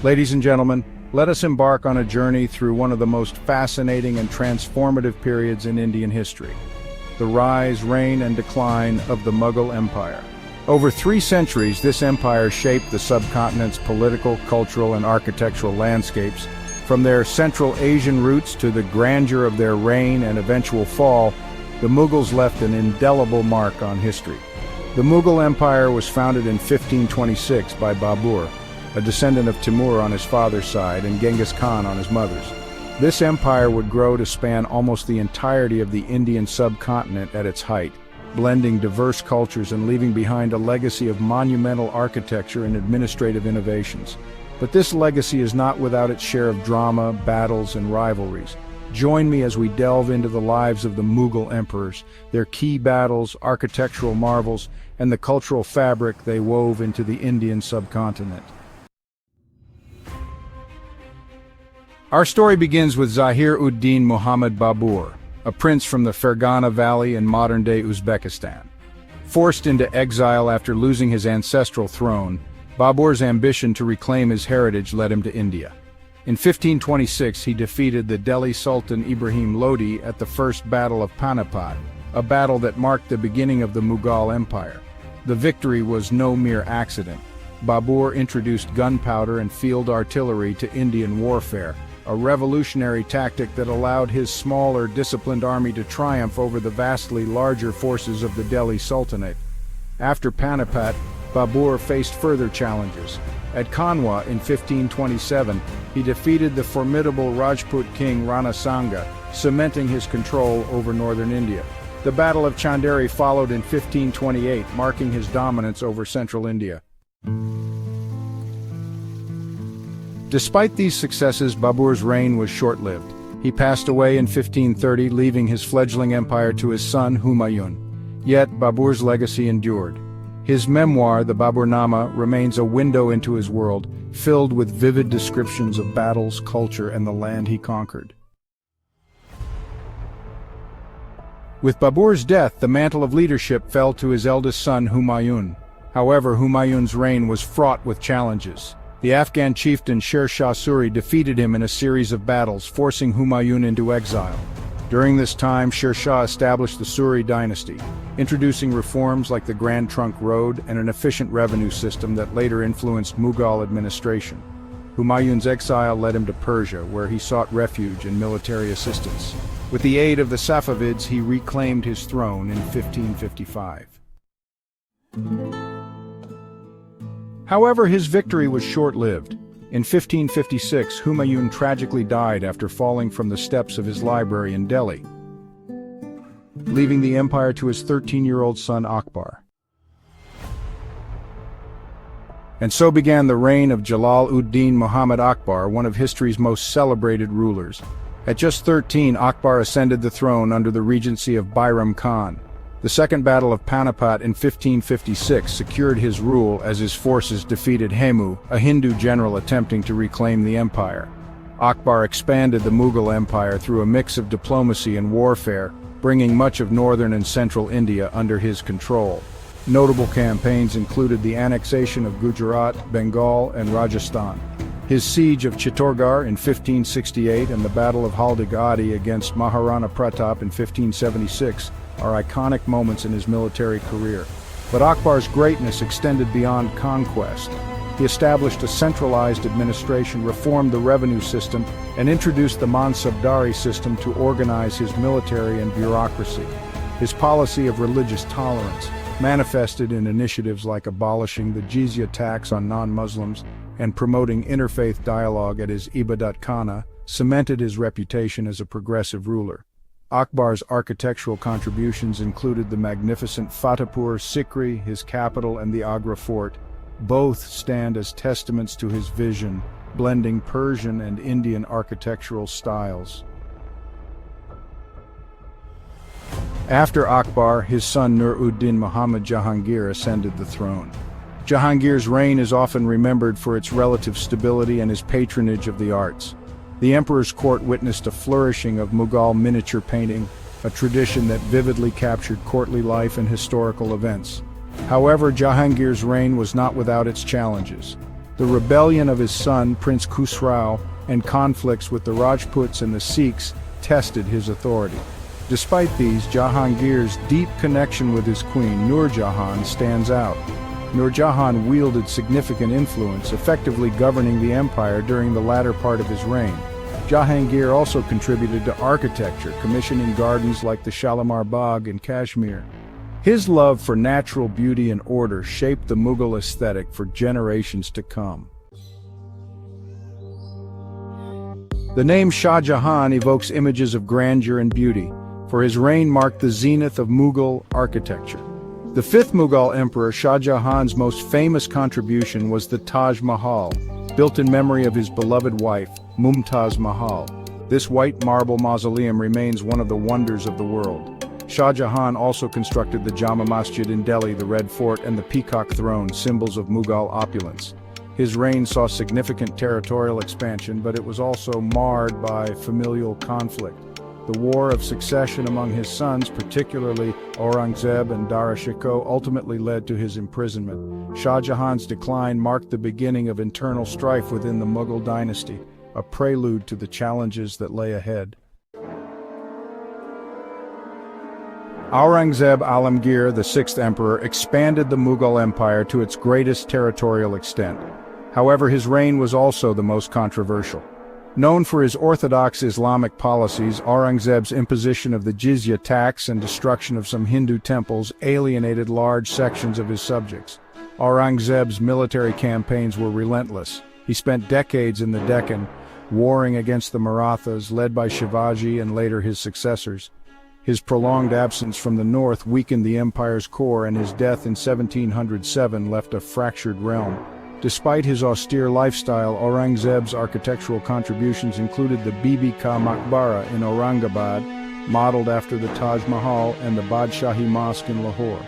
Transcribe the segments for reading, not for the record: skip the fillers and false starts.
Ladies and gentlemen, let us embark on a journey through one of the most fascinating and transformative periods in Indian history: the rise, reign, and decline of the Mughal Empire. Over 3 centuries, this empire shaped the subcontinent's political, cultural, and architectural landscapes. From their Central Asian roots to the grandeur of their reign and eventual fall, the Mughals left an indelible mark on history. The Mughal Empire was founded in 1526 by Babur, a descendant of Timur on his father's side and Genghis Khan on his mother's. This empire would grow to span almost the entirety of the Indian subcontinent at its height, blending diverse cultures and leaving behind a legacy of monumental architecture and administrative innovations. But this legacy is not without its share of drama, battles, and rivalries. Join me as we delve into the lives of the Mughal emperors, their key battles, architectural marvels, and the cultural fabric they wove into the Indian subcontinent. Our story begins with Zahir-ud-Din Muhammad Babur, a prince from the Fergana Valley in modern-day Uzbekistan. Forced into exile after losing his ancestral throne, Babur's ambition to reclaim his heritage led him to India. In 1526, he defeated the Delhi Sultan Ibrahim Lodi at the First Battle of Panipat, a battle that marked the beginning of the Mughal Empire. The victory was no mere accident. Babur introduced gunpowder and field artillery to Indian warfare, a revolutionary tactic that allowed his smaller, disciplined army to triumph over the vastly larger forces of the Delhi Sultanate. After Panipat, Babur faced further challenges. At Kanwa in 1527, he defeated the formidable Rajput king Rana Sanga, cementing his control over northern India. The Battle of Chanderi followed in 1528, marking his dominance over central India. Despite these successes, Babur's reign was short-lived. He passed away in 1530, leaving his fledgling empire to his son Humayun. Yet Babur's legacy endured. His memoir, the Baburnama, remains a window into his world, filled with vivid descriptions of battles, culture, and the land he conquered. With Babur's death, the mantle of leadership fell to his eldest son Humayun. However, Humayun's reign was fraught with challenges. The Afghan chieftain Sher Shah Suri defeated him in a series of battles, forcing Humayun into exile. During this time, Sher Shah established the Suri dynasty, introducing reforms like the Grand Trunk Road and an efficient revenue system that later influenced Mughal administration. Humayun's exile led him to Persia, where he sought refuge and military assistance. With the aid of the Safavids, he reclaimed his throne in 1555. However, his victory was short-lived. In 1556, Humayun tragically died after falling from the steps of his library in Delhi, leaving the empire to his 13-year-old son Akbar. And so began the reign of Jalal-ud-Din Muhammad Akbar, one of history's most celebrated rulers. At just 13, Akbar ascended the throne under the regency of Bairam Khan. The Second Battle of Panipat in 1556 secured his rule as his forces defeated Hemu, a Hindu general attempting to reclaim the empire. Akbar expanded the Mughal Empire through a mix of diplomacy and warfare, bringing much of northern and central India under his control. Notable campaigns included the annexation of Gujarat, Bengal, and Rajasthan, his siege of Chittorgarh in 1568, and the Battle of Haldigadi against Maharana Pratap in 1576, are iconic moments in his military career. But Akbar's greatness extended beyond conquest. He established a centralized administration, reformed the revenue system, and introduced the Mansabdari system to organize his military and bureaucracy. His policy of religious tolerance, manifested in initiatives like abolishing the jizya tax on non-Muslims and promoting interfaith dialogue at his Ibadat Khana, cemented his reputation as a progressive ruler. Akbar's architectural contributions included the magnificent Fatehpur Sikri, his capital, and the Agra fort. Both stand as testaments to his vision, blending Persian and Indian architectural styles. After Akbar, his son Nur-ud-Din Muhammad Jahangir ascended the throne. Jahangir's reign is often remembered for its relative stability and his patronage of the arts. The emperor's court witnessed a flourishing of Mughal miniature painting, a tradition that vividly captured courtly life and historical events. However, Jahangir's reign was not without its challenges. The rebellion of his son, Prince Khusrau, and conflicts with the Rajputs and the Sikhs tested his authority. Despite these, Jahangir's deep connection with his queen, Nur Jahan, stands out. Nur Jahan wielded significant influence, effectively governing the empire during the latter part of his reign. Jahangir also contributed to architecture, commissioning gardens like the Shalimar Bagh in Kashmir. His love for natural beauty and order shaped the Mughal aesthetic for generations to come. The name Shah Jahan evokes images of grandeur and beauty, for his reign marked the zenith of Mughal architecture. The fifth Mughal emperor, Shah Jahan's most famous contribution was the Taj Mahal, built in memory of his beloved wife, Mumtaz Mahal. This white marble mausoleum remains one of the wonders of the world. Shah Jahan also constructed the Jama Masjid in Delhi, the Red Fort, and the Peacock Throne, symbols of Mughal opulence. His reign saw significant territorial expansion, but it was also marred by familial conflict. The war of succession among his sons, particularly Aurangzeb and Dara Shikoh, ultimately led to his imprisonment. Shah Jahan's decline marked the beginning of internal strife within the Mughal dynasty, a prelude to the challenges that lay ahead. Aurangzeb Alamgir, the sixth emperor, expanded the Mughal Empire to its greatest territorial extent. However, his reign was also the most controversial. Known for his orthodox Islamic policies, Aurangzeb's imposition of the jizya tax and destruction of some Hindu temples alienated large sections of his subjects. Aurangzeb's military campaigns were relentless. He spent decades in the Deccan, warring against the Marathas, led by Shivaji and later his successors. His prolonged absence from the north weakened the empire's core, and his death in 1707 left a fractured realm. Despite his austere lifestyle, Aurangzeb's architectural contributions included the Bibi Ka Maqbara in Aurangabad, modeled after the Taj Mahal, and the Badshahi Mosque in Lahore.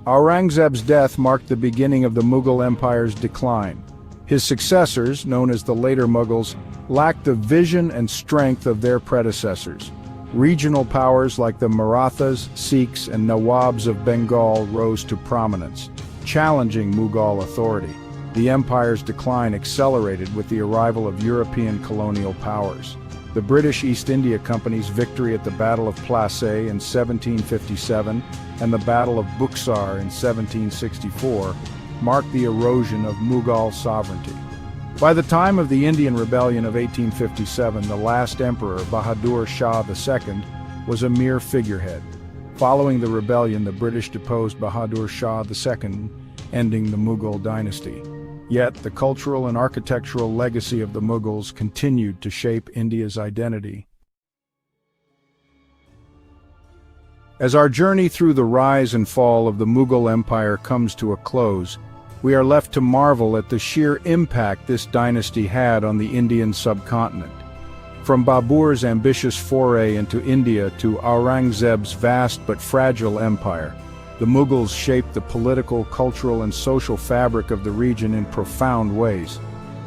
Aurangzeb's death marked the beginning of the Mughal Empire's decline. His successors, known as the later Mughals, lacked the vision and strength of their predecessors. Regional powers like the Marathas, Sikhs, and Nawabs of Bengal rose to prominence, challenging Mughal authority. The empire's decline accelerated with the arrival of European colonial powers. The British East India Company's victory at the Battle of Plassey in 1757 and the Battle of Buxar in 1764 marked the erosion of Mughal sovereignty. By the time of the Indian Rebellion of 1857, the last emperor, Bahadur Shah II, was a mere figurehead. Following the rebellion, the British deposed Bahadur Shah II, ending the Mughal dynasty. Yet, the cultural and architectural legacy of the Mughals continued to shape India's identity. As our journey through the rise and fall of the Mughal Empire comes to a close, we are left to marvel at the sheer impact this dynasty had on the Indian subcontinent. From Babur's ambitious foray into India to Aurangzeb's vast but fragile empire, the Mughals shaped the political, cultural, and social fabric of the region in profound ways.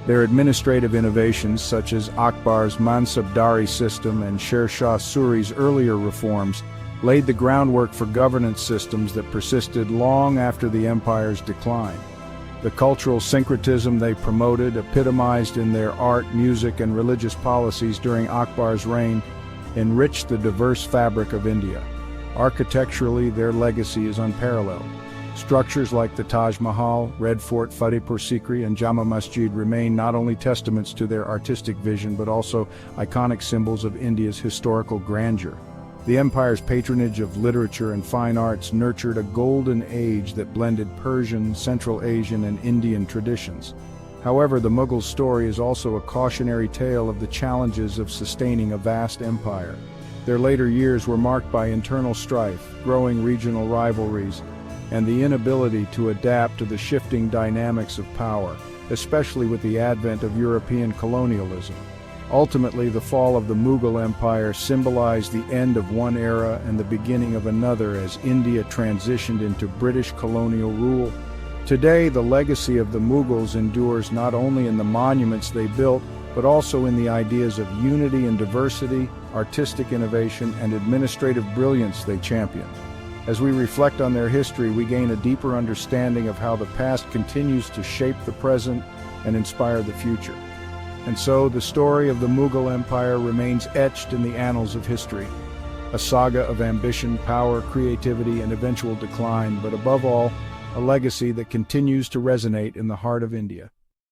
Their administrative innovations, such as Akbar's Mansabdari system and Sher Shah Suri's earlier reforms, laid the groundwork for governance systems that persisted long after the empire's decline. The cultural syncretism they promoted, epitomized in their art, music, and religious policies during Akbar's reign, enriched the diverse fabric of India. Architecturally, their legacy is unparalleled. Structures like the Taj Mahal, Red Fort, Fatehpur Sikri, and Jama Masjid remain not only testaments to their artistic vision but also iconic symbols of India's historical grandeur. The empire's patronage of literature and fine arts nurtured a golden age that blended Persian, Central Asian, and Indian traditions. However, the Mughal story is also a cautionary tale of the challenges of sustaining a vast empire. Their later years were marked by internal strife, growing regional rivalries, and the inability to adapt to the shifting dynamics of power, especially with the advent of European colonialism. Ultimately, the fall of the Mughal Empire symbolized the end of one era and the beginning of another as India transitioned into British colonial rule. Today, the legacy of the Mughals endures not only in the monuments they built, but also in the ideas of unity and diversity, artistic innovation, and administrative brilliance they championed. As we reflect on their history, we gain a deeper understanding of how the past continues to shape the present and inspire the future. And so, the story of the Mughal Empire remains etched in the annals of history, a saga of ambition, power, creativity, and eventual decline, but above all, a legacy that continues to resonate in the heart of India.